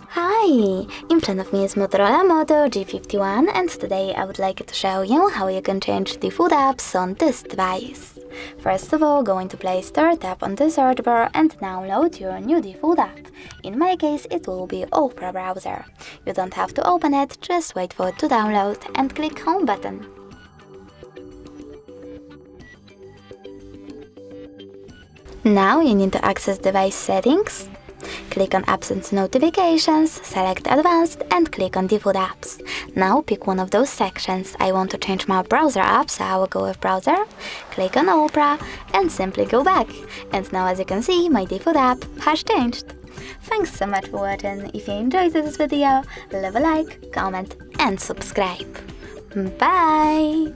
Hi! In front of me is Motorola Moto G51, and today I would like to show you how you can change default apps on this device. First of all, go into Play Store, tap on the search bar and download your new default app. In my case, it will be Opera browser. You don't have to open it, just wait for it to download and click Home button. Now you need to access device settings. Click on Apps and Notifications, select Advanced and click on Default Apps. Now pick one of those sections. I want to change my browser app, so I will go with Browser. Click on Opera and simply go back. And now as you can see, my default app has changed. Thanks so much for watching. If you enjoyed this video, leave a like, comment and subscribe. Bye!